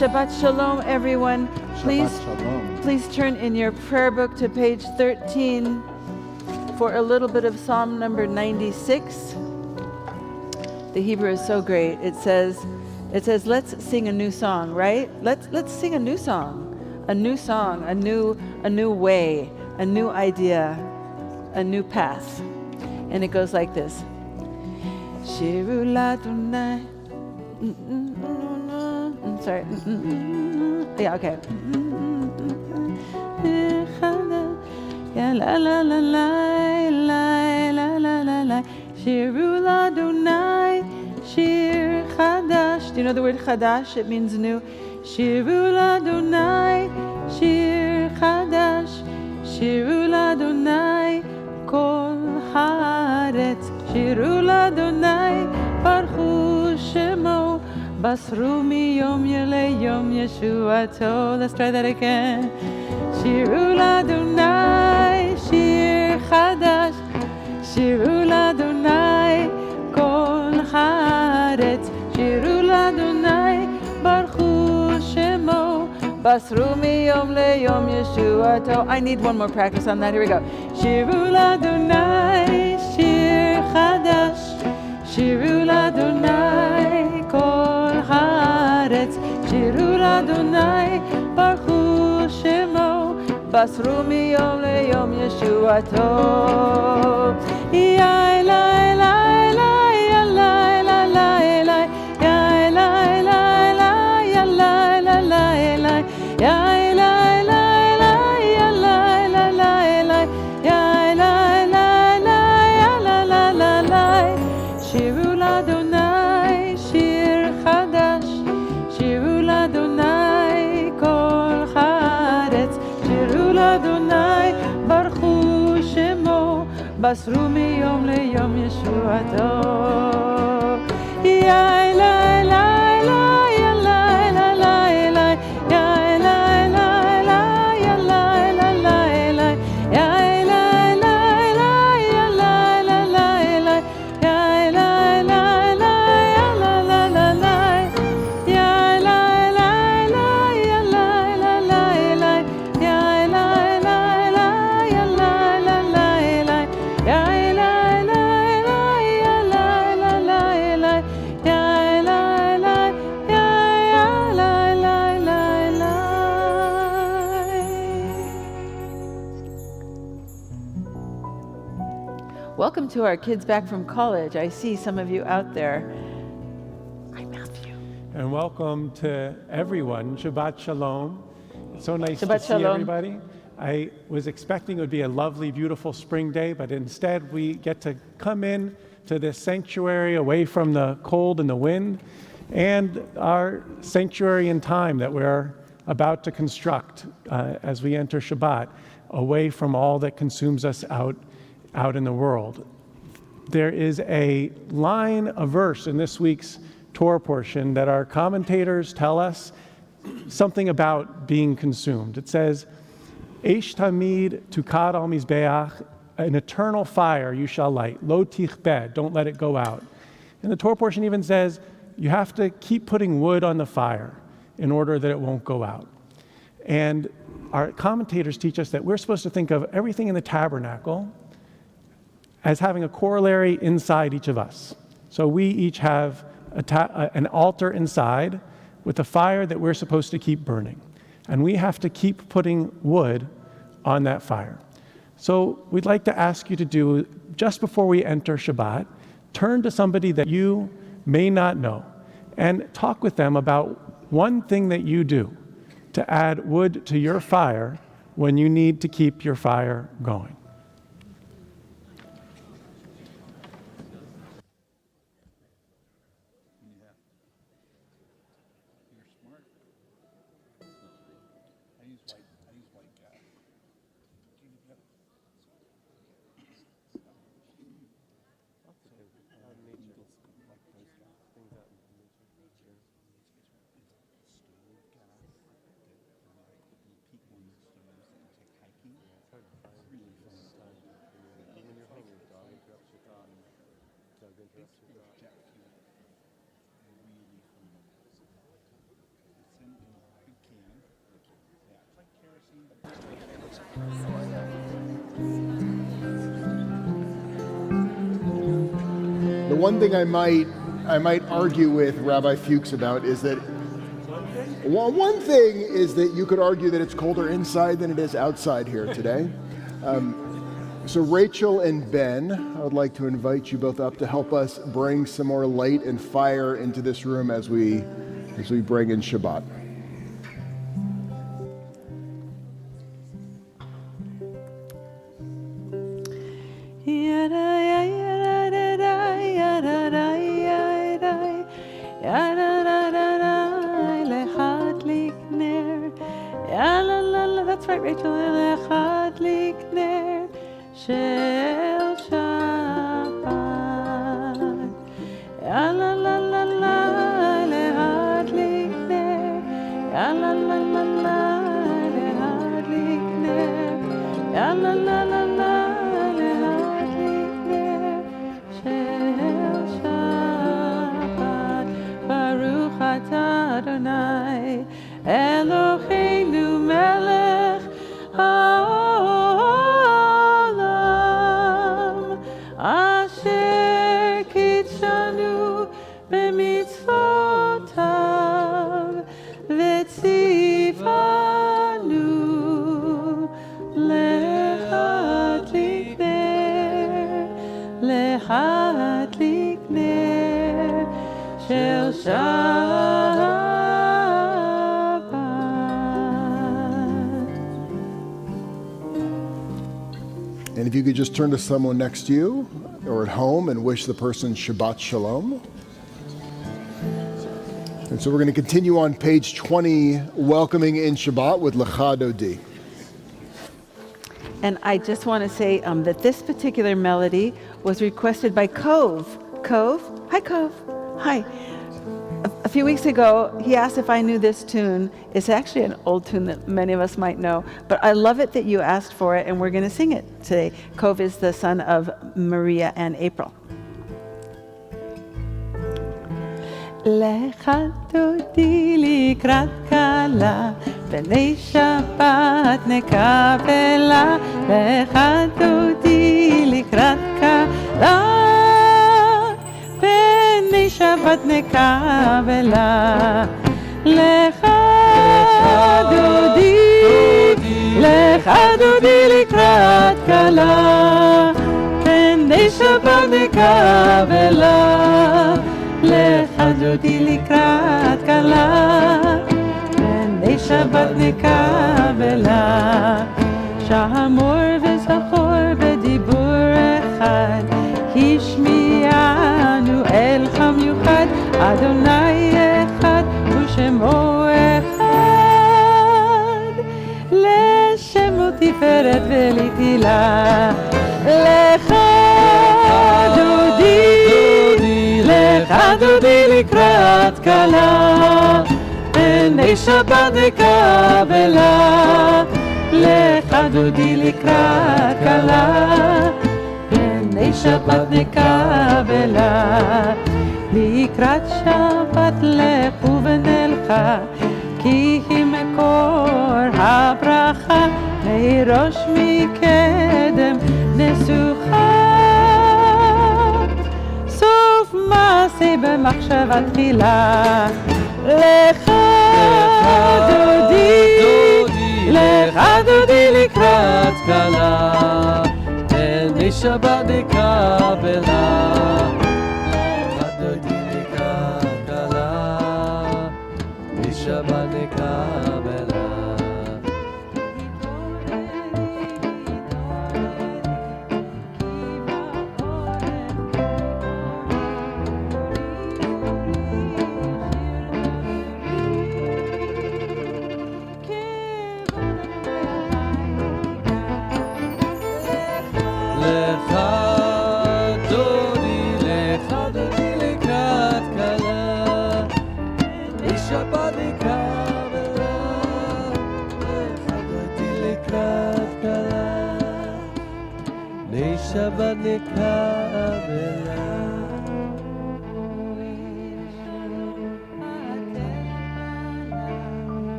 Shabbat Shalom, everyone. Shabbat Please turn in your prayer book to page 13 for a little bit of Psalm number 96. The Hebrew is so great. It says, let's sing a new song, right? Let's sing a new song, a new way, a new idea, a new path. And it goes like this. Shiru Ladunai. Sorry. Yeah, okay. La la la la la la la la la. Shiru Ladunai, Shir Chadash. Do you know the word Chadash? It means new. Shiru Ladunai, Shir Chadash. Shiru Ladunai, Kol Haaretz. Shiru Ladunai, Baruch Shemo. Basru miyom yom Yeshuato. Let's try that again. Shiru Ladunai, Shir Chadash. Shiru Ladunai, Kol Haaretz. Shiru Ladunai, Baruch Shemo. Basru miyom Yeshuato. I need one more practice on that. Here we go. Shiru Ladunai, Shir Chadash. Shiru Ladunai, Kol Haaretz. Shiru Ladunai, Baruch Shemo. Basru miyom leyom Yeshuato. Ya Elai, Elai, Elai, Elai, Elai, Elai. Ya Elai, Elai, Elai, Elai, Elai, Elai. Ya Elai, Elai, Elai, Elai, Elai, Elai. Ya Elai, Elai, Elai, Elai, Elai. Shiru Ladunai, Shir Chadash. Shiru Ladunai, Kol Haaretz. Shiru Ladunai, Baruch Shemo. Basru miyom leyom Yeshuato. Ya Elai, Elai, Elai, Elai, Elai, Elai. Ya Elai, Elai, Elai, Elai, Elai, Elai. Ya Elai, Elai, Elai, Elai, Elai, Elai. Ya Elai, Elai, Elai, Elai, Elai. Ya Elai, Elai, Elai, Elai, Elai, Elai. Ya Elai, Elai, Elai, Elai, Elai, Elai. Ya Elai, Elai, Elai, Elai, Elai, Elai. Ya Elai, Elai, Ya Elai, Elai, Elai. Welcome to our kids back from college. I see some of you out there. I'm Matthew. And welcome to everyone. Shabbat Shalom. It's so nice Shabbat to see Shalom. everybody. I was expecting it would be a lovely, beautiful spring day, but instead we get to come in to this sanctuary away from the cold and the wind and our sanctuary in time that we're about to construct as we enter Shabbat, away from all that consumes us out in the world. There is a line, a verse in this week's Torah portion that our commentators tell us something about being consumed. It says, Eish tamid tukad al mizbeach, an eternal fire you shall light. Lo tichbed, don't let it go out. And the Torah portion even says, you have to keep putting wood on the fire in order that it won't go out. And our commentators teach us that we're supposed to think of everything in the tabernacle as having a corollary inside each of us. So we each have an altar inside with a fire that we're supposed to keep burning. And we have to keep putting wood on that fire. So we'd like to ask you to do, just before we enter Shabbat, turn to somebody that you may not know and talk with them about one thing that you do to add wood to your fire when you need to keep your fire going. The one thing I might argue with Rabbi Fuchs about is that one thing is that you could argue that it's colder inside than it is outside here today. So Rachel and Ben, I would like to invite you both up to help us bring some more light and fire into this room as we bring in Shabbat. That's right, Rachel. Lechad likner shel Shabbat. Ya la la la la, lechad likner. Ya la la la la, lechad likner. Ya la la la la, lechad likner shel Shabbat. Baruch atah Adonai Eloheinu melech ha'olam asher kitshanu b'mitzvotav v'tzivanu lehadlik ner shel Shabbat. And if you could just turn to someone next to you or at home and wish the person Shabbat Shalom. And so we're going to continue on page 20, welcoming in Shabbat with Lecha Dodi. And I just want to say that this particular melody was requested by Cove. Cove? Hi, Cove. Hi. A few weeks ago, he asked if I knew this tune. It's actually an old tune that many of us might know, but I love it that you asked for it, and we're going to sing it today. Cove is the son of Maria and April. Lecha dodi likrat kala, b'nei Shabbat nekavela. Lecha dodi likrat kala, b'nei Shabbat nekavela. Lecha dodi likrat kala, b'nei Shabbat nekavela. Lecha dodi likrat kala, b'nei Shabbat nekavela. Shamor v'zachor b'dibur echad, hishmi'anu el cham yuchad. Adonai echad u'shemo echad, l'shemo tiferet v'litila. Lecha dodi, lecha dodi likrat kala, b'nei Shabbat nekavela. Lecha dodi likrat kala, b'nei Shabbat nekavela. Likrat Shabbat lechu v'nelcha, ki hi mekor habracha, meirosh mikedem nesucha. Sof maaseh b'machshava tchila. Lecha dodi likrat kala, b'nei Shabbat nekavela. Lecha dodi likrat kala, b'nei Shabbat nekavela. Lecha dodi likrat kala, b'nei Shabbat nekavela. Lecha dodi likrat kala, b'nei Shabbat nekavela.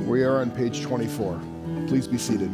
We are on page 24. Please be seated.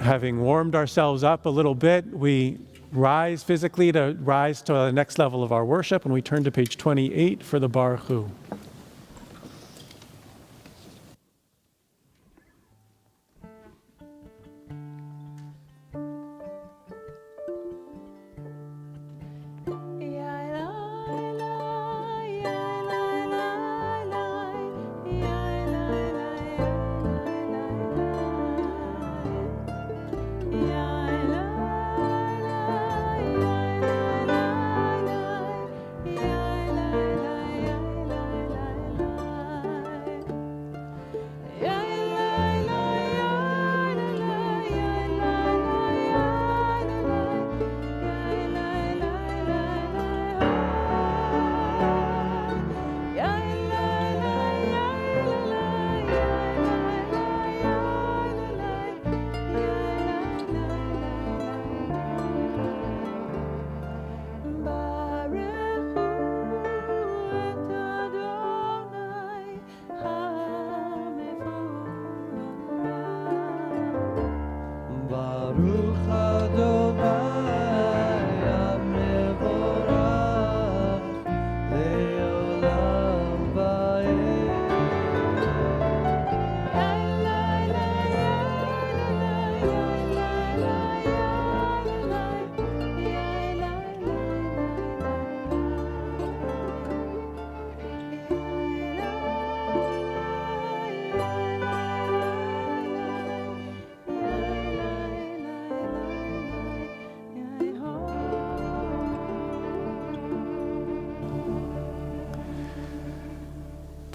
Having warmed ourselves up a little bit, we rise physically to rise to the next level of our worship, and we turn to page 28 for the Baruch Hu.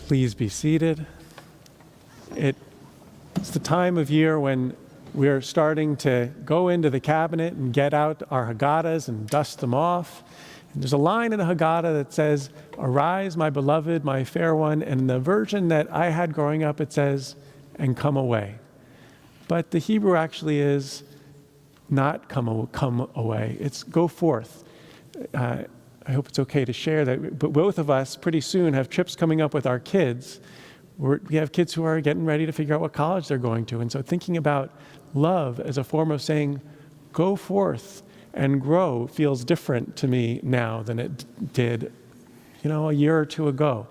Please be seated. It's the time of year when we're starting to go into the cabinet and get out our Haggadahs and dust them off. And there's a line in the Haggadah that says, "Arise, my beloved, my fair one." And the version that I had growing up, it says, "And come away." But the Hebrew actually is not come away. It's go forth. I hope it's okay to share that, but both of us pretty soon have trips coming up with our kids. We have kids who are getting ready to figure out what college they're going to. And so thinking about love as a form of saying, go forth and grow feels different to me now than it did, a year or two ago.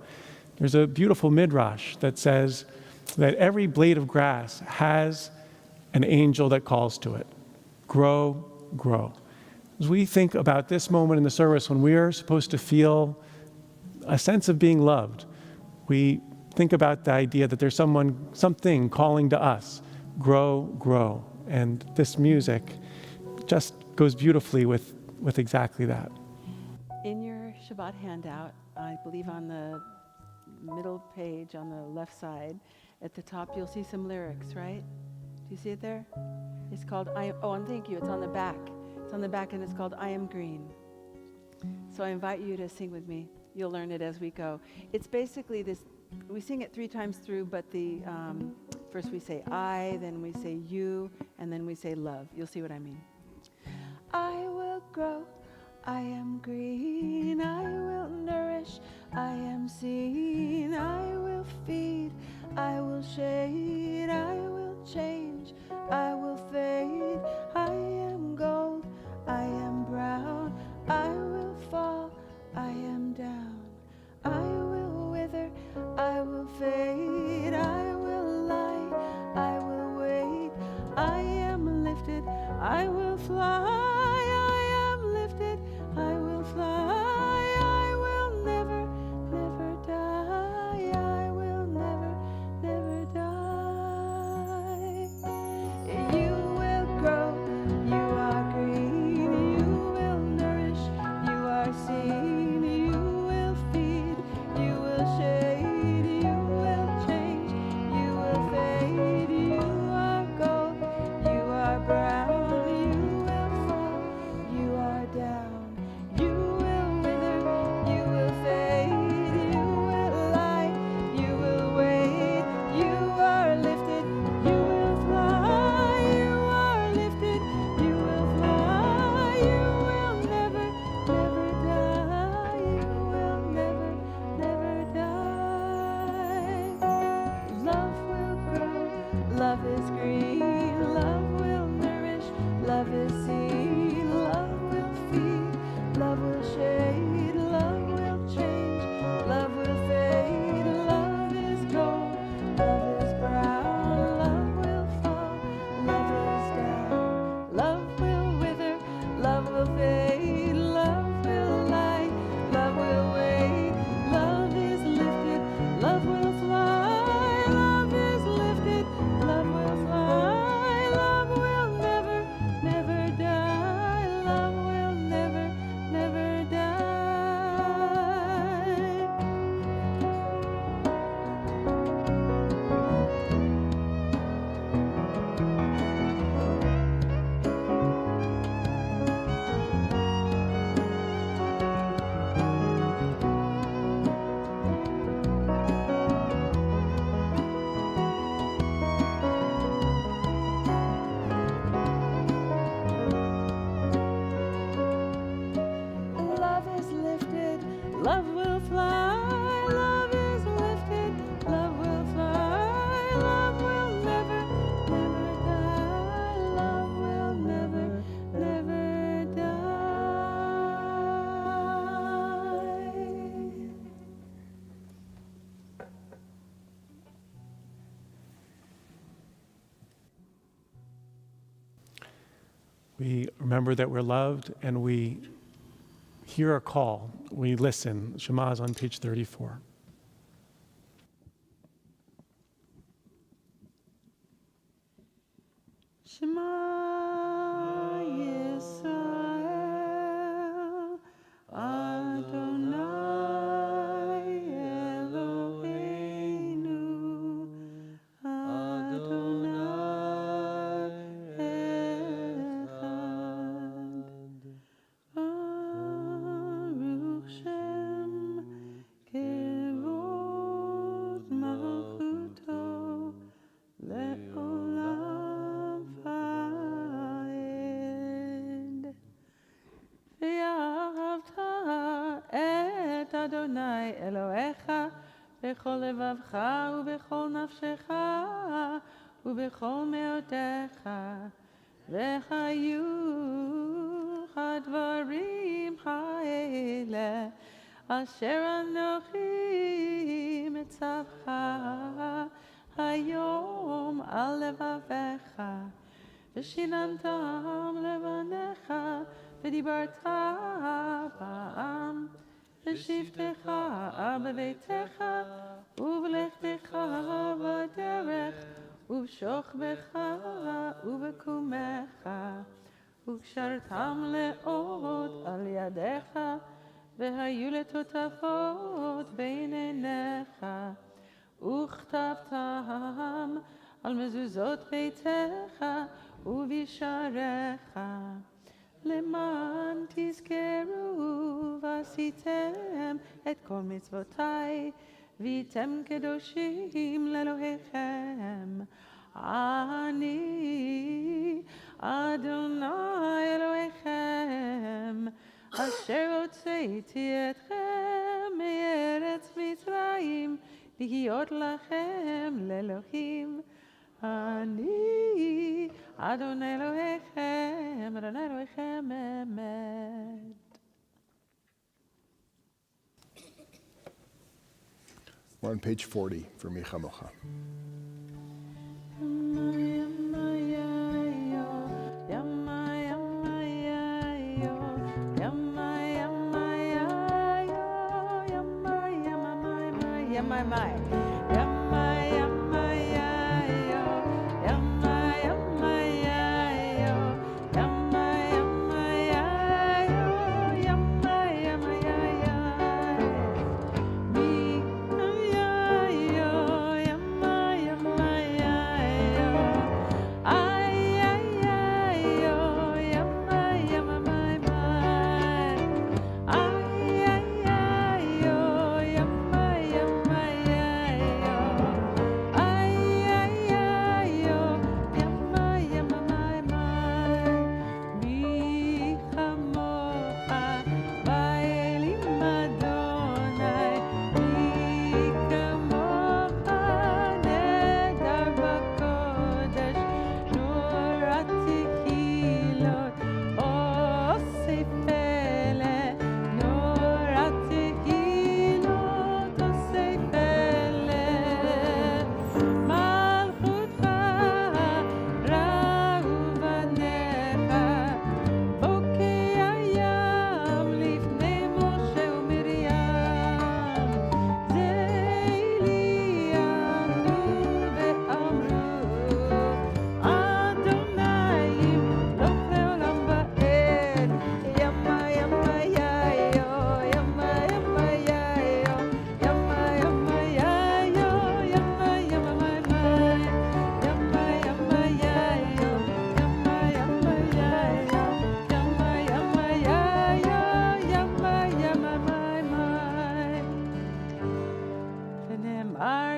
There's a beautiful midrash that says that every blade of grass has an angel that calls to it. Grow, grow. As we think about this moment in the service when we are supposed to feel a sense of being loved, we think about the idea that there's something calling to us, grow, grow. And this music just goes beautifully with exactly that. In your Shabbat handout, I believe on the middle page on the left side, at the top you'll see some lyrics, right? Do you see it there? It's called and thank you, it's on the back. It's on the back and it's called I Am Green. So I invite you to sing with me. You'll learn it as we go. It's basically this, we sing it 3 times through, but the first we say I, then we say you, and then we say love. You'll see what I mean. I will grow, I am green, I will nourish, I am seen, I will feed, I will shade, I will change, I will fade, I am gold, I am brown, I will fall, I am down, I will wither, I will fade, I will lie, I will wait, I am lifted, I will fly. I will fly, I will never, never die, I will never, never die. You will grow, you are green, you will nourish, you are seen, you will feed, you will shade, you will change, you will fade, you are gold, you are brown, you will fall, you are down. Love is green, love will nourish, love is seen, love will feed, love will shade, love will change, love will fade, love is gold, love is brown, love will fall, love is down, love will wither, love will fade, love will lie, love will wait, love is lifted, love will fly. Love will fly, love will never, never die. Love will never, never die. Love will fly, love is lifted, love will fly, love will never, never die, love will never, never die. We remember that we're loved and we hear a call. We listen. Shema is on page 34. Shema Yisrael, Adonai Eloheinu, Adonai Echad. Baruch Shem Kevod Malchuto Le'olam Va'ed. Ve'ahavta et Adonai Elohecha bechol levavcha ubechol nafshecha ubechol meotecha vechayu hadvarim ha'ele asher anochi mitzavcha hayom al levavecha v'shinantam levanecha v'dibarta ba'am v'shivtecha b'veitecha ובלכתך בדרך, ובשוכבך ובקומך, וקשרתם לאות על ידיך, והיו לטוטפות בין עיניך, וכתבתם על מזוזות ביתך ובשעריך, למען תזכרו ועשיתם את כל מצוותיי, והייתם קדושים לאלוהיכם. אני אדוני אלוהיכם, אשר הוצאתי אתכם מארץ מצרים, להיות לכם לאלוהים. אני אדוני אלוהיכם, אדוני אלוהיכם אמת. We're on page 40 for Mi Chamocha.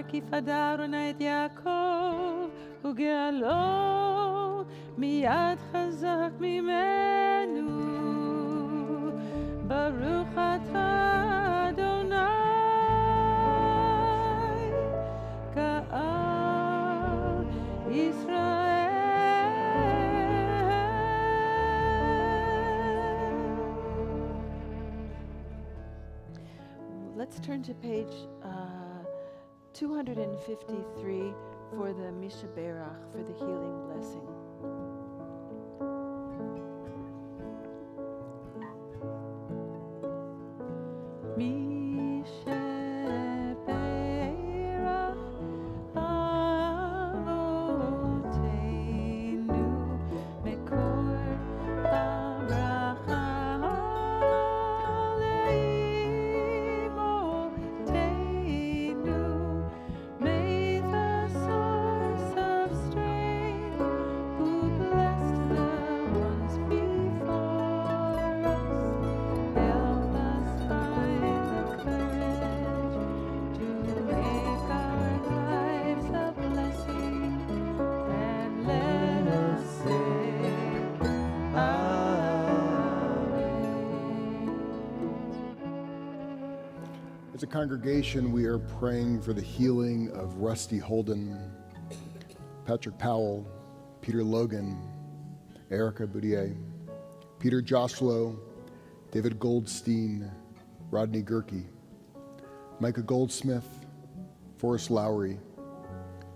כי פדרנה את יעקב וגאלו מיד חזק ממנו. ברוך אתה אדוני גאל ישראל. Let's turn to page 253 for the Mishaberach, for the healing blessing. Mishaberach Avoteinu Mekor Habracha Leimotenu. May the source of strength, who blessed the ones before us, help us find the courage to make our lives a blessing, and let us say Amen. As a congregation, we are praying for the healing of Rusty Holden, Patrick Powell, Peter Logan, Erica Boudier, Peter Joslo, David Goldstein, Rodney Gerke, Micah Goldsmith, Forrest Lowry,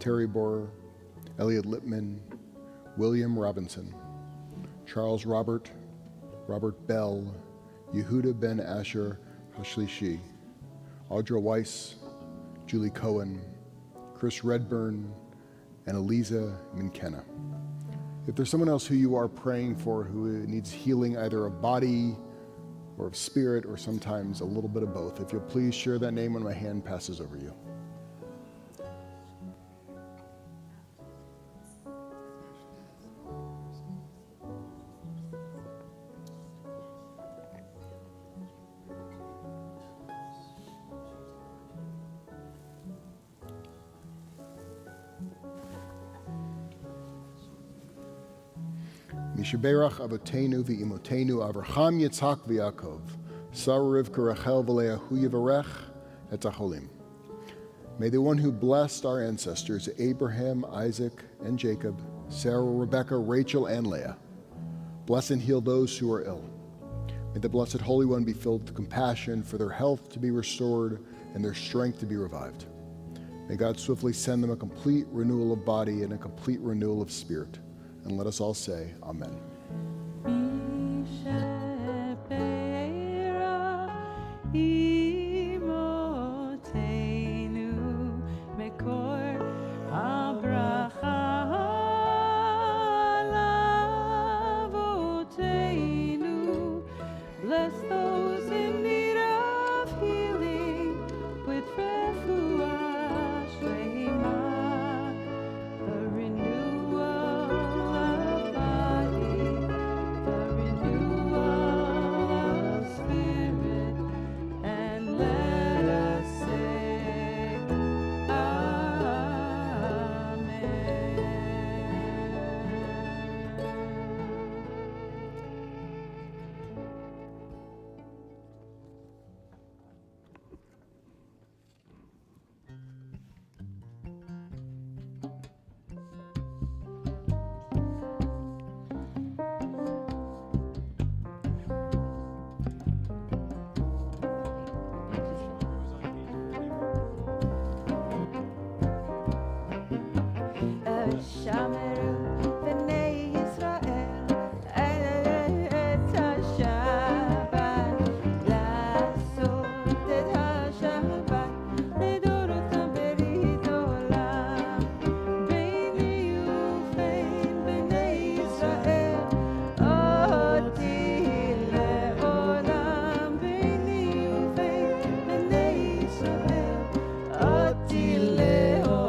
Terry Borer, Elliot Lippman, William Robinson, Charles Robert, Robert Bell, Yehuda Ben Asher Hashlishi, Audra Weiss, Julie Cohen, Chris Redburn, and Eliza McKenna. If there's someone else who you are praying for who needs healing, either of body, or of spirit, or sometimes a little bit of both. If you'll please share that name when my hand passes over you. Mishaberach Avotenu v'Imotenu Avraham Yitzhak v'Yaakov Sarah Rivka Rachel v'Leahu Yivarech et Acholim. May the one who blessed our ancestors, Abraham, Isaac, and Jacob, Sarah, Rebekah, Rachel, and Leah, bless and heal those who are ill. May the Blessed Holy One be filled with compassion for their health to be restored and their strength to be revived. May God swiftly send them a complete renewal of body and a complete renewal of spirit. And let us all say, Amen. Bless those in need of healing with refuah shlema, the renewal of body, the renewal of spirit, and let us say Shameru b'nei Yisrael et ha-Shabbat, לעשות את השבת לדורותם ברית עולם. ביני ובין בני ישראל אותי לעולם. ביני ובין בני ישראל אותי לעולם.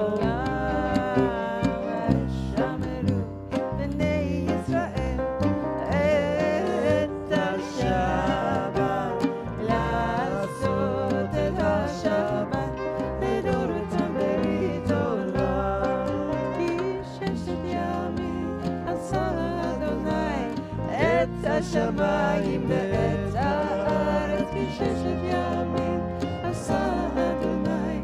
השמיים ואת הארץ בששת ימים עשה אדוני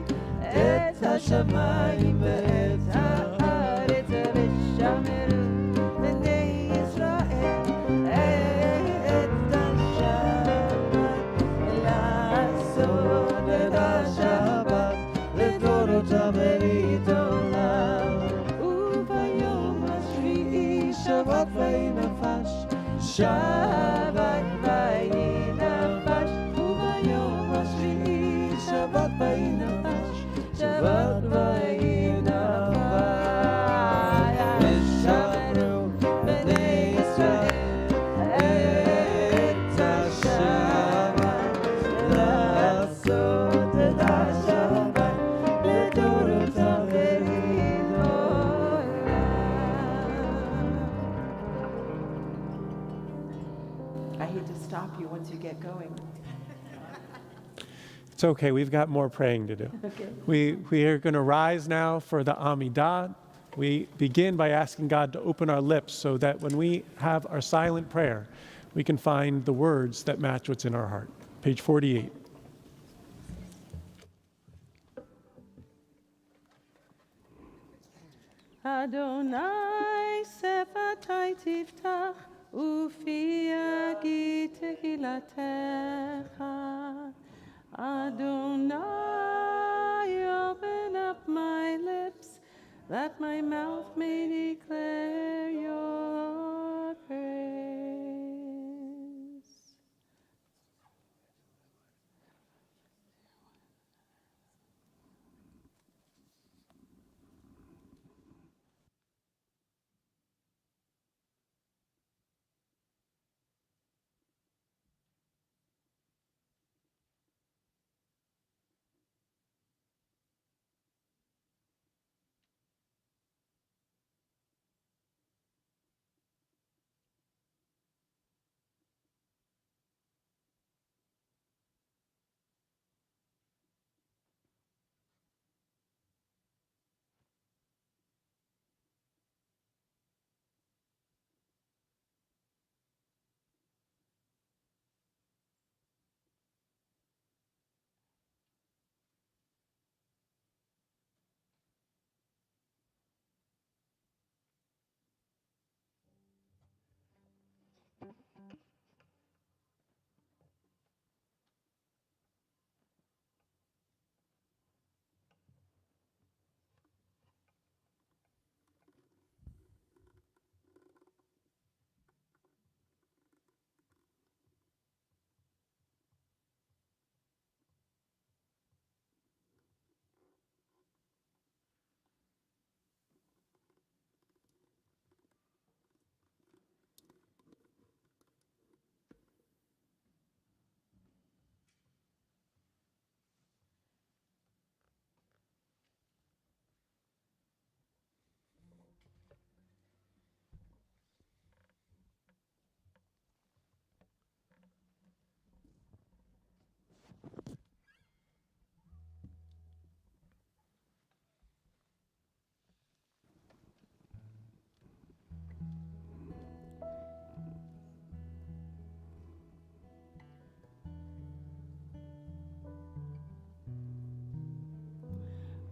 את השמיים ואת הארץ ושמרו בני ישראל את השבת לעשות את השבת לדורותם ברית עולם. וביום השביעי שבת ויהי נפש שבת ויהי נפש, וביום השביעי שבת ויהי נפש, שבת ויהי נפש. ושמרו בני ישראל את השבת, לעשות את השבת לדורותם ברית עולם. I hate to stop you once you get going. It's okay, we've got more praying to do. Okay. We are going to rise now for the Amidah. We begin by asking God to open our lips so that when we have our silent prayer, we can find the words that match what's in our heart. Page 48. Adonai sefatai tiftach ufi yagi tehilatecha. Adonai, open up my lips, that my mouth may declare your praise.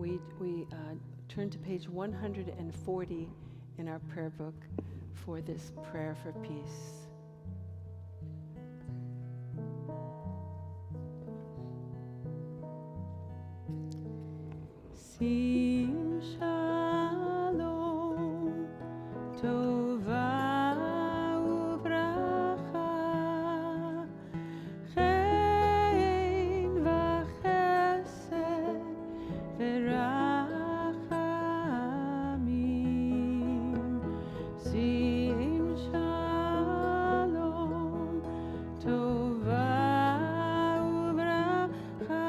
we turn to page 140 in our prayer book for this prayer for peace. Sim shalom tova uvracha chen v'chesed v'rachamim. Sim shalom tova uvracha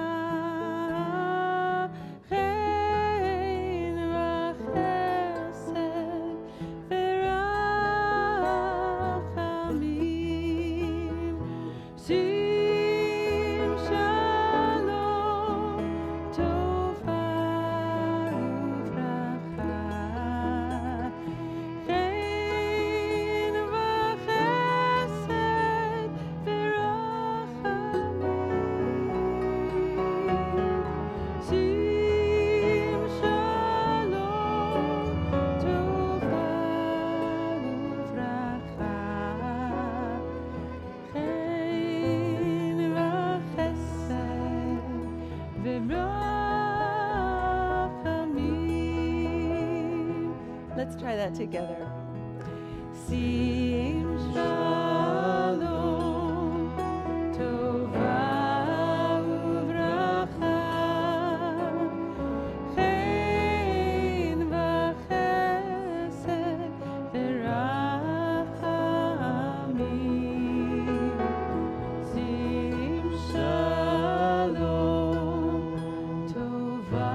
Let's try that together. Sim shalom tova uvracha chen v'chesed v'rachamim. Sim shalom tova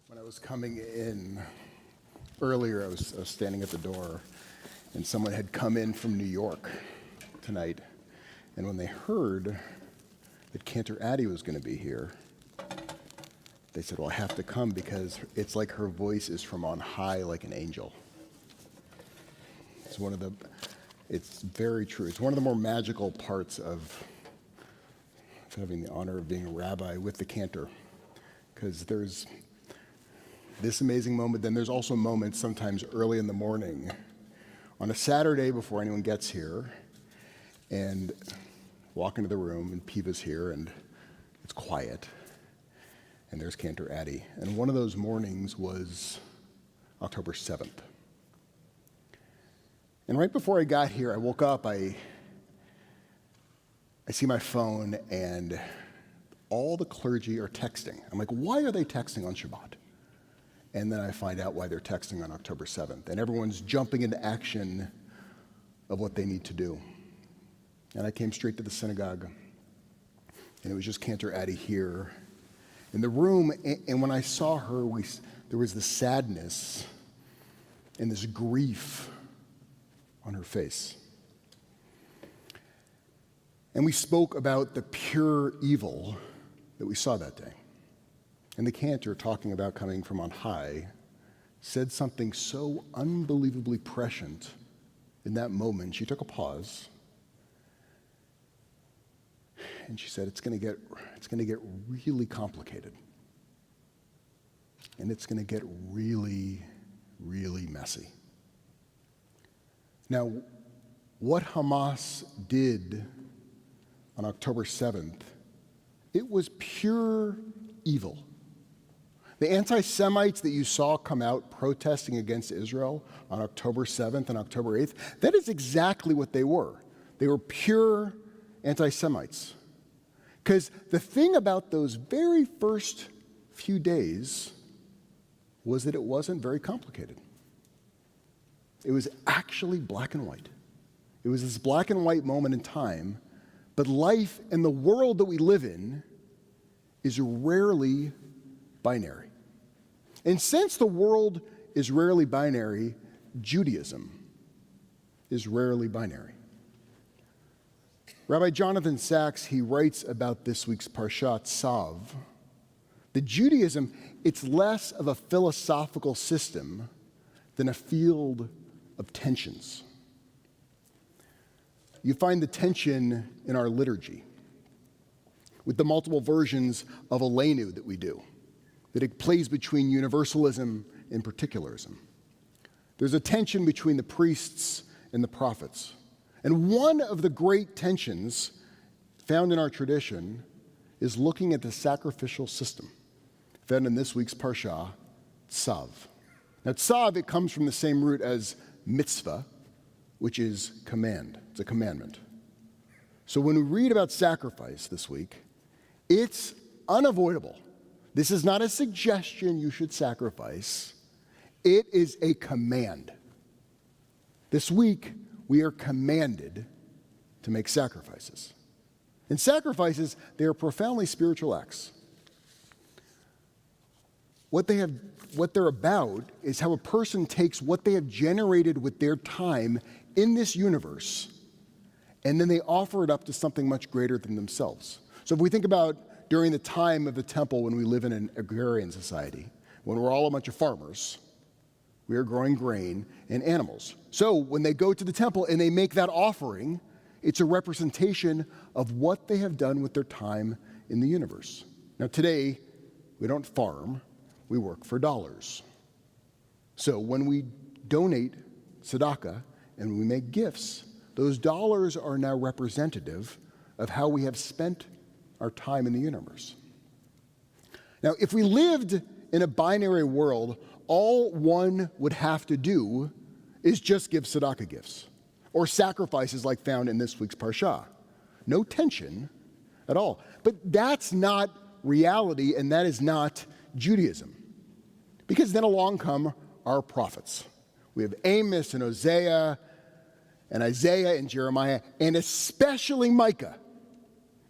When I was coming in earlier, I was standing at the door, and someone had come in from New York tonight. And when they heard that Cantor Addie was going to be here, they said, well, I have to come because it's like her voice is from on high like an angel. It's very true. It's one of the more magical parts of having the honor of being a rabbi with the cantor, because there's this amazing moment, then there's also moments sometimes early in the morning on a Saturday before anyone gets here, and walk into the room and Piva's here and it's quiet and there's Cantor Addie. And one of those mornings was October 7th. And right before I got here, I woke up, I see my phone and all the clergy are texting. I'm like, why are they texting on Shabbat? And then I find out why they're texting on October 7th. And everyone's jumping into action of what they need to do. And I came straight to the synagogue, and it was just Cantor Addie here in the room. And when I saw her, there was this sadness and this grief on her face. And we spoke about the pure evil that we saw that day. And the cantor, talking about coming from on high, said something so unbelievably prescient in that moment. She took a pause, and she said, it's going to get really complicated. and it's going to get really, really messy. Now, what Hamas did on October 7th, it was pure evil. The anti-Semites that you saw come out protesting against Israel on October 7th and October 8th, that is exactly what they were. They were pure anti-Semites. Because the thing about those very first few days was that it wasn't very complicated. It was actually black and white. It was this black and white moment in time, but life and the world that we live in is rarely binary. And since the world is rarely binary, Judaism is rarely binary. Rabbi Jonathan Sacks, he writes about this week's Parshat Tzav, that Judaism, it's less of a philosophical system than a field of tensions. You find the tension in our liturgy with the multiple versions of Emanu that we do, that it plays between universalism and particularism. There's a tension between the priests and the prophets. And one of the great tensions found in our tradition is looking at the sacrificial system found in this week's Parsha, Tzav. Now, Tzav, it comes from the same root as mitzvah, which is command. It's a commandment. So when we read about sacrifice this week, it's unavoidable. This is not a suggestion you should sacrifice. It is a command. This week, we are commanded to make sacrifices. And sacrifices, they are profoundly spiritual acts. What they're about is how a person takes what they have generated with their time in this universe, and then they offer it up to something much greater than themselves. So if we think about during the time of the temple when we live in an agrarian society, when we're all a bunch of farmers, we are growing grain and animals. So when they go to the temple and they make that offering, it's a representation of what they have done with their time in the universe. Now today, we don't farm, we work for dollars. So when we donate tzedakah and we make gifts, those dollars are now representative of how we have spent our time in the universe. Now, if we lived in a binary world, all one would have to do is just give tzedakah gifts or sacrifices like found in this week's Parsha. No tension at all. But that's not reality, and that is not Judaism. Because then along come our prophets. We have Amos and Hosea and Isaiah and Jeremiah, and especially Micah.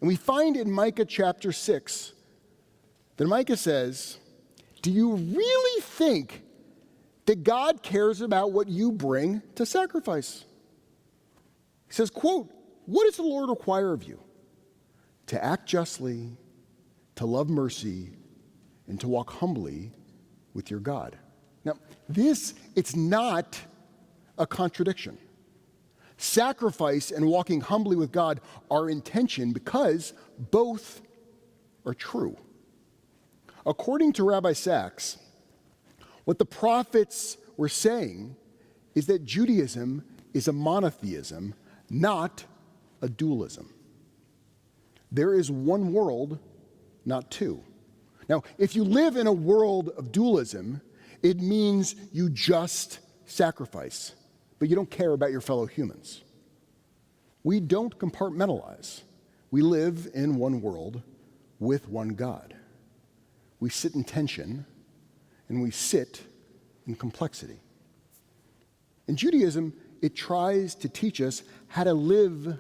And we find in Micah chapter 6 that Micah says, do you really think that God cares about what you bring to sacrifice? He says, quote, what does the Lord require of you? To act justly, to love mercy, and to walk humbly with your God. Now, it's not a contradiction. Sacrifice and walking humbly with God are in tension because both are true. According to Rabbi Sacks, what the prophets were saying is that Judaism is a monotheism, not a dualism. There is one world, not two. Now, if you live in a world of dualism, it means you just sacrifice, but you don't care about your fellow humans. We don't compartmentalize. We live in one world with one God. We sit in tension, and we sit in complexity. In Judaism, it tries to teach us how to live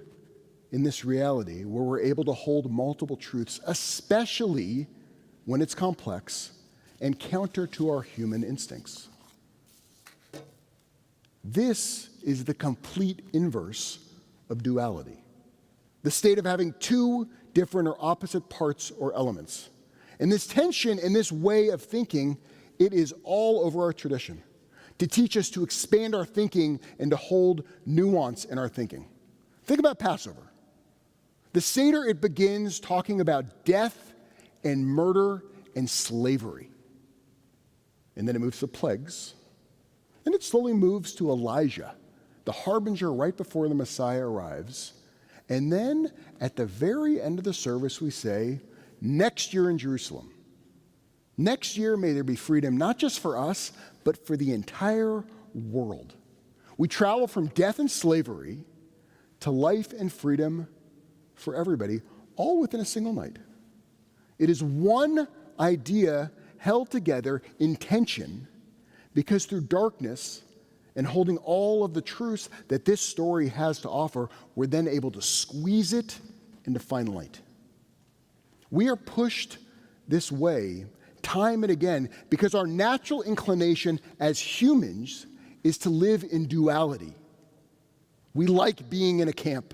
in this reality where we're able to hold multiple truths, especially when it's complex and counter to our human instincts. This is the complete inverse of duality, the state of having two different or opposite parts or elements. And this tension and this way of thinking, it is all over our tradition to teach us to expand our thinking and to hold nuance in our thinking. Think about Passover. The Seder, it begins talking about death and murder and slavery. and then it moves to plagues. Then it slowly moves to Elijah, the harbinger right before the Messiah arrives. And then at the very end of the service, we say, next year in Jerusalem. Next year, may there be freedom, not just for us, but for the entire world. We travel from death and slavery to life and freedom for everybody, all within a single night. It is one idea held together in tension, because through darkness and holding all of the truths that this story has to offer, we're then able to squeeze it into fine light. We are pushed this way time and again because our natural inclination as humans is to live in duality. We like being in a camp.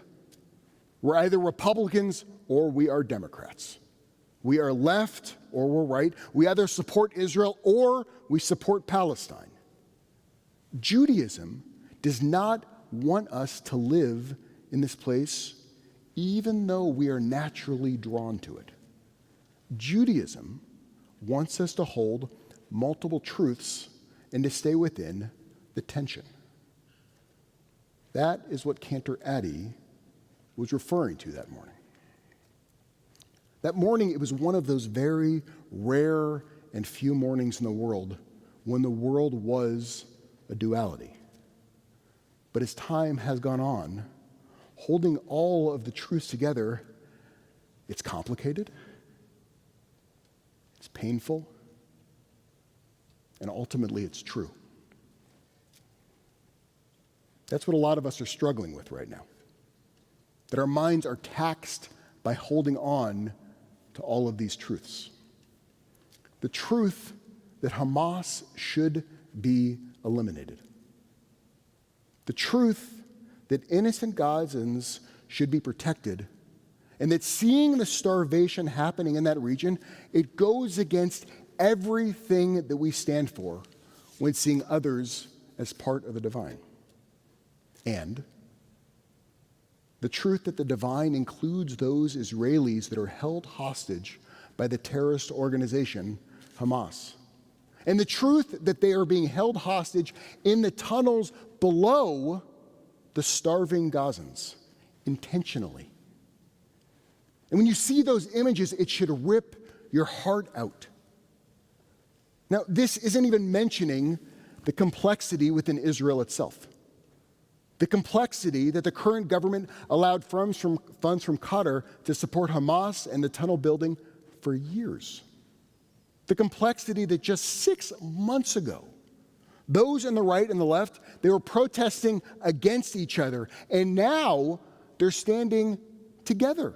We're either Republicans or we are Democrats. We are left or we're right. We either support Israel or we support Palestine. Judaism does not want us to live in this place, even though we are naturally drawn to it. Judaism wants us to hold multiple truths and to stay within the tension. That is what Cantor Addy was referring to that morning. That morning, it was one of those very rare and few mornings in the world when the world was a duality. But as time has gone on, holding all of the truths together, it's complicated, it's painful, and ultimately it's true. That's what a lot of us are struggling with right now. That our minds are taxed by holding on to all of these truths. The truth that Hamas should be eliminated. The truth that innocent Gazans should be protected, and that seeing the starvation happening in that region, it goes against everything that we stand for when seeing others as part of the divine. And the truth that the divine includes those Israelis that are held hostage by the terrorist organization Hamas. And the truth that they are being held hostage in the tunnels below the starving Gazans, intentionally. And when you see those images, it should rip your heart out. Now, this isn't even mentioning the complexity within Israel itself. The complexity that the current government allowed funds from Qatar to support Hamas and the tunnel building for years. The complexity that just 6 months ago, those on the right and the left, they were protesting against each other, and now they're standing together,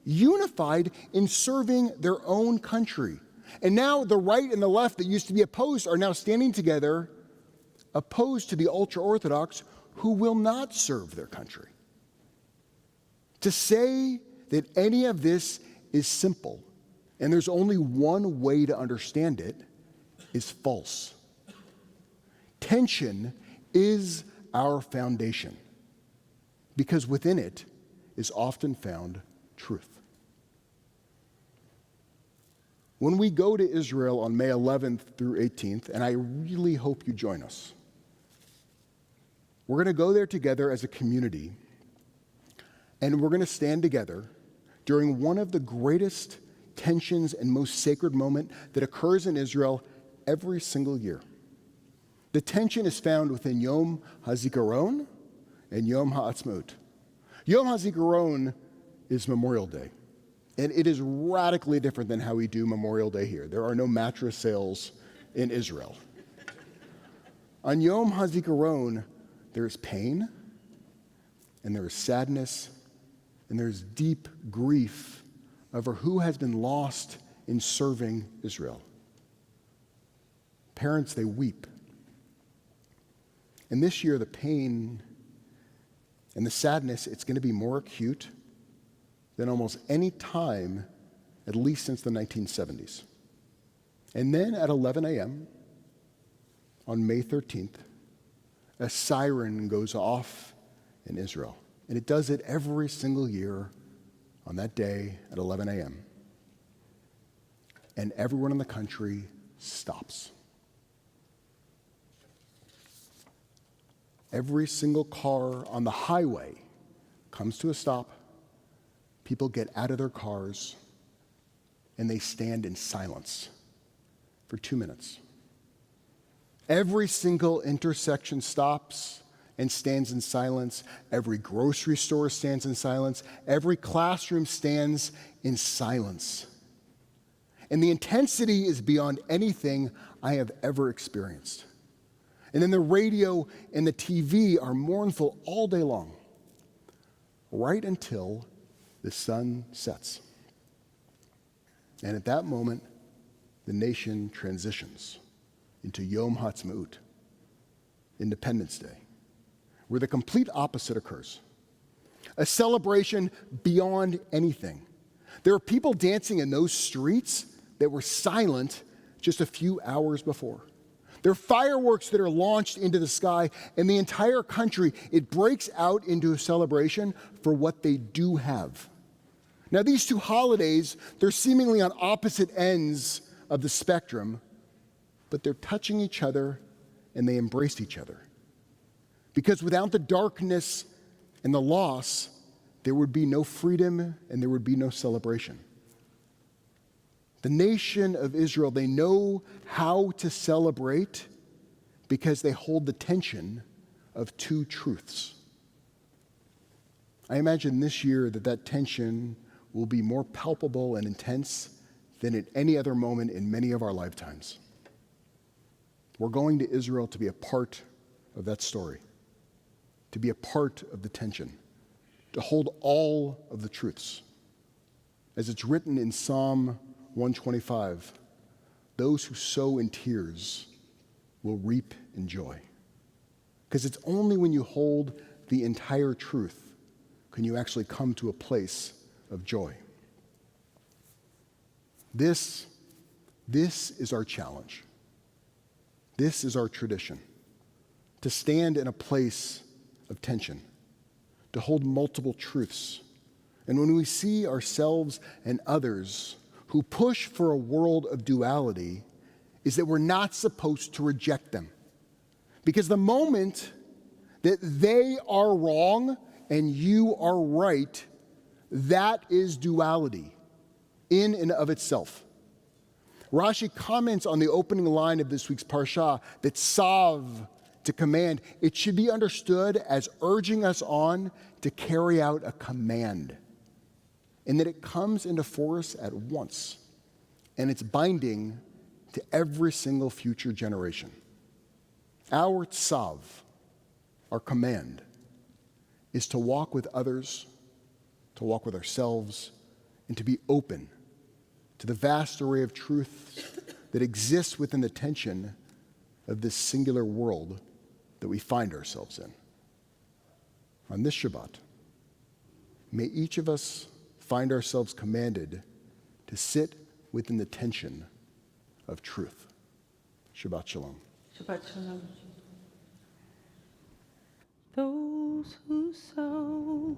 unified in serving their own country. And now the right and the left that used to be opposed are now standing together, opposed to the ultra-Orthodox who will not serve their country. To say that any of this is simple, and there's only one way to understand it, is false. Tension is our foundation, because within it is often found truth. When we go to Israel on May 11th through 18th, and I really hope you join us, we're going to go there together as a community, and we're going to stand together during one of the greatest tensions and most sacred moment that occurs in Israel every single year. The tension is found within Yom HaZikaron and Yom HaAtzmaut. Yom HaZikaron is Memorial Day, and it is radically different than how we do Memorial Day here. There are no mattress sales in Israel. On Yom HaZikaron, there is pain, and there is sadness, and there is deep grief over who has been lost in serving Israel. Parents, they weep. And this year, the pain and the sadness, it's going to be more acute than almost any time, at least since the 1970s. And then at 11 a.m. on May 13th, a siren goes off in Israel. And it does it every single year on that day at 11 a.m. And everyone in the country stops. Every single car on the highway comes to a stop. People get out of their cars and they stand in silence for 2 minutes. Every single intersection stops and stands in silence. Every grocery store stands in silence. Every classroom stands in silence. And the intensity is beyond anything I have ever experienced. And then the radio and the TV are mournful all day long, right until the sun sets. And at that moment, the nation transitions into Yom Ha'atzmaut, Independence Day, where the complete opposite occurs. A celebration beyond anything. There are people dancing in those streets that were silent just a few hours before. There are fireworks that are launched into the sky, and the entire country, it breaks out into a celebration for what they do have. Now, these two holidays, they're seemingly on opposite ends of the spectrum, but they're touching each other and they embrace each other. Because without the darkness and the loss, there would be no freedom and there would be no celebration. The nation of Israel, they know how to celebrate because they hold the tension of two truths. I imagine this year that tension will be more palpable and intense than at any other moment in many of our lifetimes. We're going to Israel to be a part of that story, to be a part of the tension, to hold all of the truths. As it's written in Psalm 125, those who sow in tears will reap in joy. Because it's only when you hold the entire truth can you actually come to a place of joy. This is our challenge. This is our tradition, to stand in a place of tension, to hold multiple truths. And when we see ourselves and others who push for a world of duality, is that we're not supposed to reject them. Because the moment that they are wrong and you are right, that is duality in and of itself. Rashi comments on the opening line of this week's parsha that sav, to command, it should be understood as urging us on to carry out a command, and that it comes into force at once, and it's binding to every single future generation. Our tsav, our command, is to walk with others, to walk with ourselves, and to be open to the vast array of truths that exists within the tension of this singular world that we find ourselves in. On this Shabbat, may each of us find ourselves commanded to sit within the tension of truth. Shabbat Shalom. Shabbat Shalom. Those who sow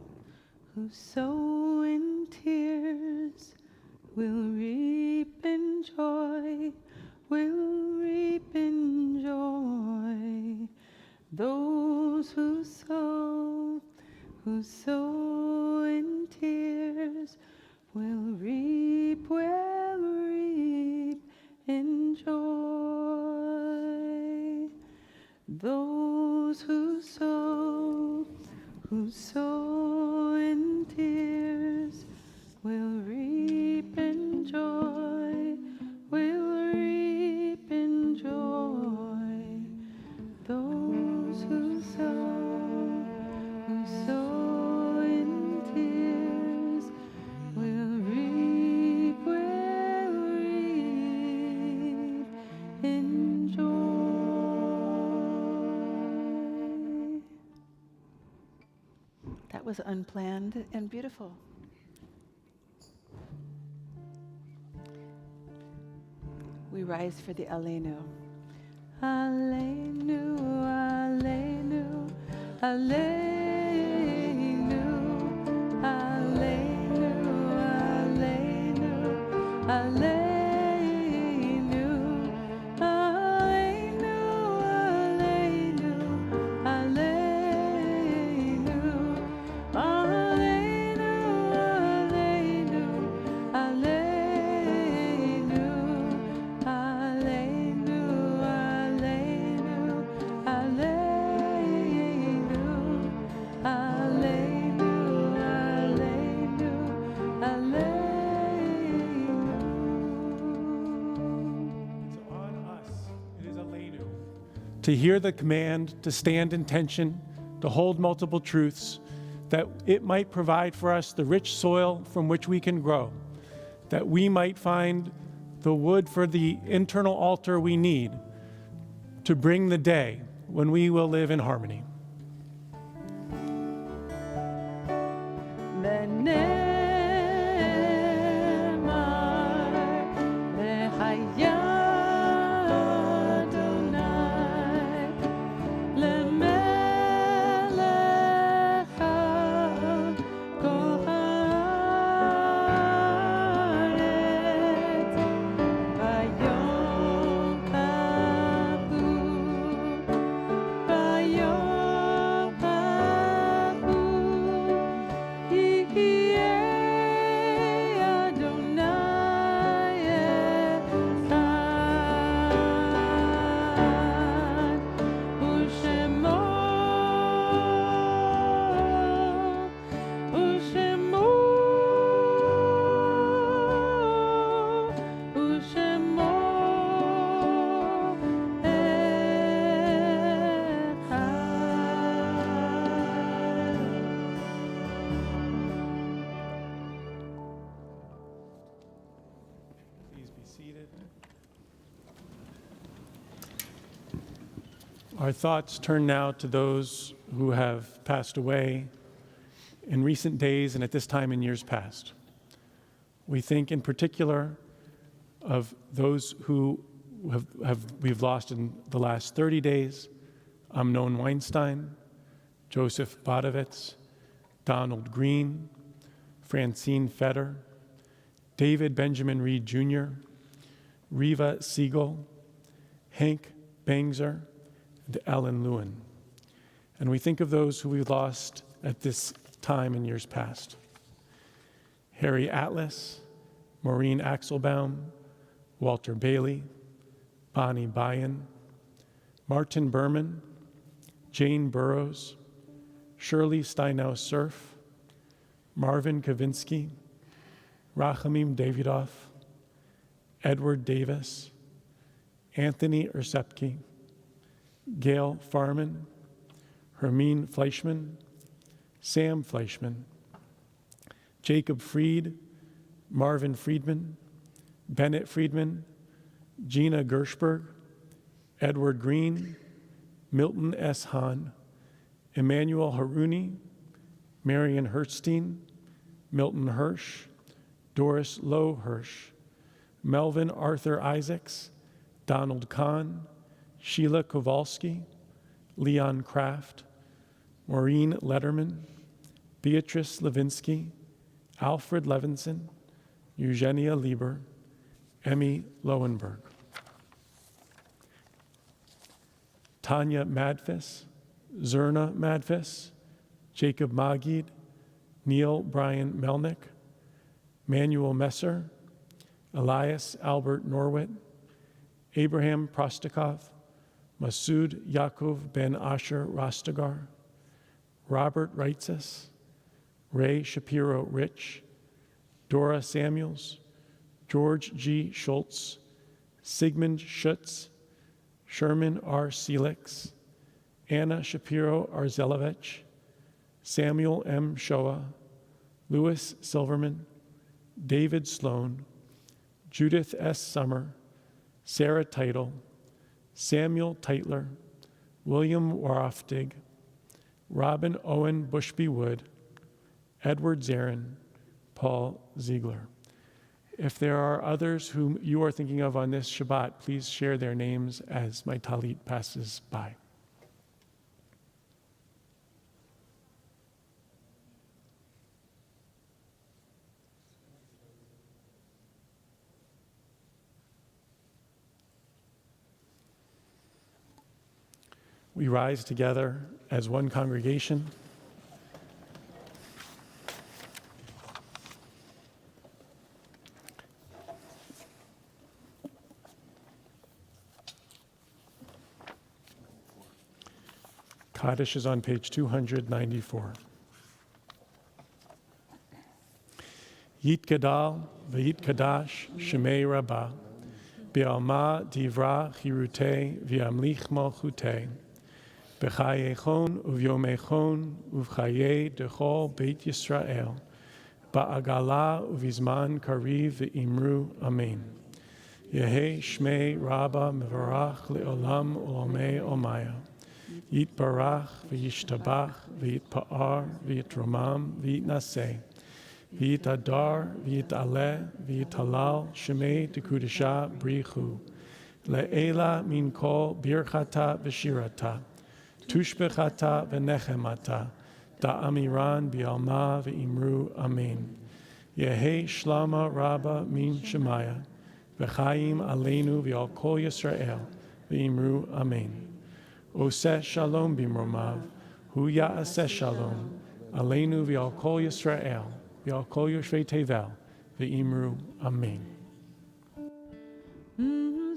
in tears will reap in joy, will reap in joy. Those who sow in tears will reap in joy. Those who sow in tears will reap in joy, will reap in joy. Those who sow in tears will reap in joy. That was unplanned and beautiful. We rise for the Aleinu. Aleinu, Aleinu, Aleinu, Aleinu, Aleinu, Aleinu, Aleinu, Aleinu, Aleinu. to hear the command to stand in tension, to hold multiple truths, that it might provide for us the rich soil from which we can grow, that we might find the wood for the internal altar we need to bring the day when we will live in harmony. Our thoughts turn now to those who have passed away in recent days and at this time in years past. We think in particular of those who we've lost in the last 30 days: Amnon Weinstein, Joseph Bodovitz, Donald Green, Francine Fetter, David Benjamin Reed Jr., Riva Siegel, Hank Bangzer, and Ellen Lewin. And we think of those who we lost at this time in years past: Harry Atlas, Maureen Axelbaum, Walter Bailey, Bonnie Byen, Martin Berman, Jane Burrows, Shirley Steinau-Surf, Marvin Kavinsky, Rachamim Davidoff, Edward Davis, Anthony Ursepke, Gail Farman, Hermine Fleischman, Sam Fleischman, Jacob Fried, Marvin Friedman, Bennett Friedman, Gina Gershberg, Edward Green, Milton S. Hahn, Emmanuel Haruni, Marion Hertzstein, Milton Hirsch, Doris Lowe Hirsch, Melvin Arthur Isaacs, Donald Kahn, Sheila Kowalski, Leon Kraft, Maureen Letterman, Beatrice Levinsky, Alfred Levinson, Eugenia Lieber, Emmy Lowenberg, Tanya Madfis, Zerna Madfis, Jacob Magid, Neil Brian Melnick, Manuel Messer, Elias Albert Norwit, Abraham Prostakov, Masoud Yaakov Ben Asher Rastegar, Robert Reitzes, Ray Shapiro Rich, Dora Samuels, George G. Schultz, Sigmund Schutz, Sherman R. Selix, Anna Shapiro Arzelevich, Samuel M. Shoah, Louis Silverman, David Sloan, Judith S. Summer, Sarah Teitel, Samuel Teitler, William Waroftig, Robin Owen Bushby Wood, Edward Zarin, Paul Ziegler. If there are others whom you are thinking of on this Shabbat, please share their names as my talit passes by. We rise together as one congregation. Kaddish is on page 294. Yit Gadal, V'yit Kadash, Shemei Rabbah, Bialma divra chirute viamlich malchute. B'chayechon uvyomechon uvchaye dechol Beit Yisrael. Ba'agala uvizman kariv v'imru amen. Yehi shmei rabba mevarach le'olam u'omei omaya. Yitbarach v'yishtabach v'yitpa'ar v'yitromam v'yitnaseh. V'yitadar v'yitaleh v'yitalal shemei tekudesha brichu. Le'ela min kol birchata v'shirata. Tushbechata v'nechemata. Da'amiran bi'alma v'imru amen. Yehi shlama rabba min shemaya. V'chaim aleinu v'al kol Yisrael v'imru amen. Oseh shalom bimromav, hu ya'aseh shalom, aleinu v'al kol Yisrael, v'al kol yoshvei tevel, v'imru amen.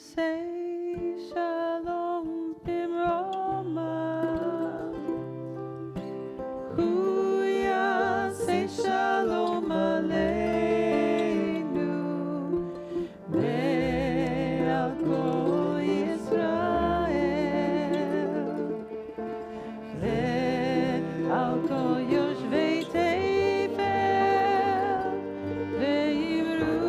Say shalom bimroma. Huya say shalom aleinu. Ve'al kol Yisrael. Ve'al kol yoshvei tevel. Ve'imru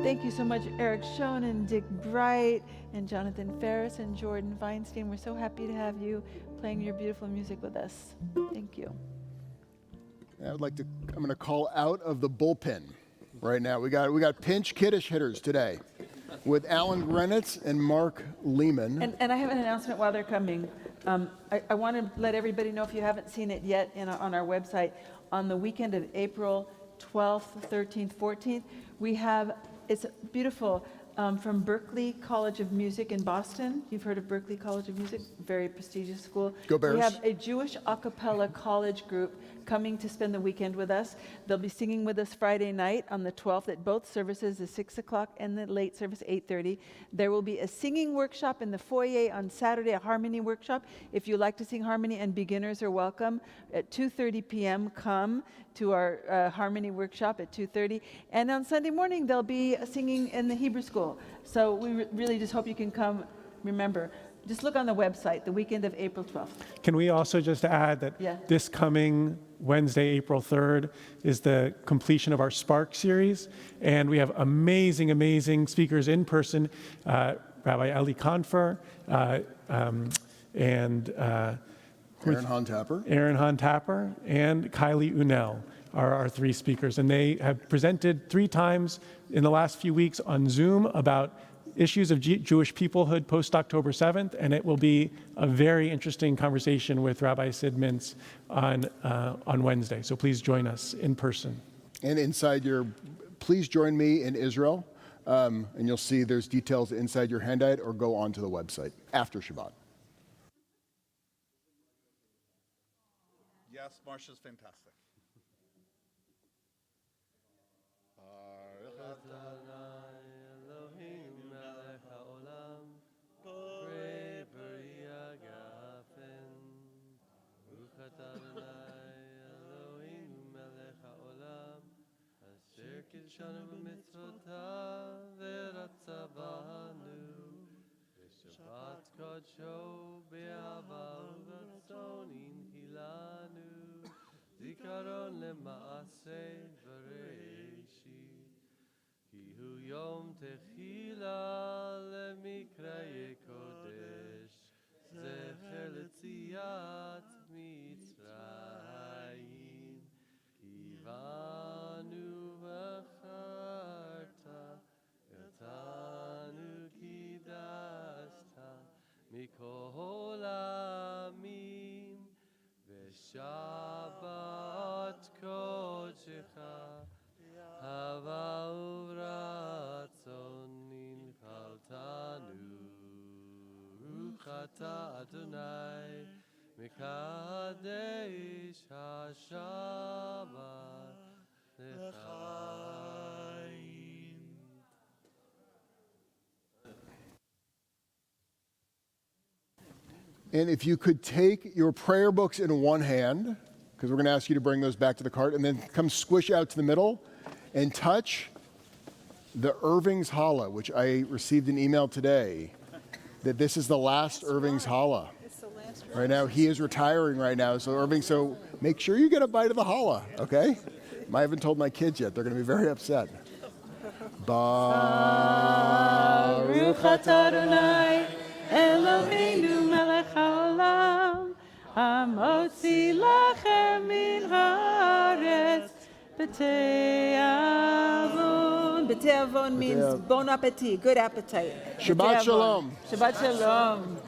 Thank you so much, Eric Schoen, Dick Bright, and Jonathan Ferris, and Jordan Feinstein. We're so happy to have you playing your beautiful music with us. Thank you. I'm going to call out of the bullpen right now. We got pinch Kiddush hitters today with Alan Grenitz and Mark Lehman. And I have an announcement while they're coming. I want to let everybody know, if you haven't seen it yet on our website, on the weekend of April 12th, 13th, 14th, we have, it's beautiful, from Berklee College of Music in Boston. You've heard of Berklee College of Music? Very prestigious school. Go Bears. We have a Jewish a cappella college group coming to spend the weekend with us. They'll be singing with us Friday night on the 12th at both services, the 6 o'clock and the late service, 8:30. There will be a singing workshop in the foyer on Saturday, a harmony workshop. If you like to sing harmony, and beginners are welcome, at 2:30 p.m. come to our harmony workshop at 2:30. And on Sunday morning, there'll be singing in the Hebrew school. So we really just hope you can come. Remember, just look on the website, the weekend of April 12th. Can we also just add that Yeah. this coming Wednesday, April 3rd, is the completion of our Spark series, and we have amazing, amazing speakers in person, Rabbi Ali Confer, and Aaron Hahn-Tapper. Aaron Hahn-Tapper, and Kylie Unel are our three speakers, and they have presented 3 times in the last few weeks on Zoom about issues of Jewish peoplehood post-October 7th, and it will be a very interesting conversation with Rabbi Sid Mintz on Wednesday. So please join us in person. And please join me in Israel, and you'll see there's details inside your handout, or go onto the website after Shabbat. Yes, Marsha's fantastic. Shabbat Kodsho be'ahava u'ratzon inhilanu zikaron le'maaseh Bereshit ki hu yom techila le'mikrayei kodesh zecher le'tziat Mitzrayim kivanu v'charta eltanu kidashta mikol amim v'shabbat kodshecha hava uvratzon ninchaltanu ruchata Adonai mekadesh hashabbat lechaim. And if you could take your prayer books in one hand, because we're going to ask you to bring those back to the cart, and then come squish out to the middle and touch the Irving's Challah, which I received an email today that this is the last Irving's Challah. It's the last Right now, he is retiring right now. So make sure you get a bite of the challah, okay? I haven't told my kids yet. They're going to be very upset. Baruch atah Adonai Eloheinu melech haolam hamotzi lachem min haaretz b'te'avon. B'te'avon means bon appetit, good appetite. Shabbat B'te'avon. shalom. Shabbat shalom.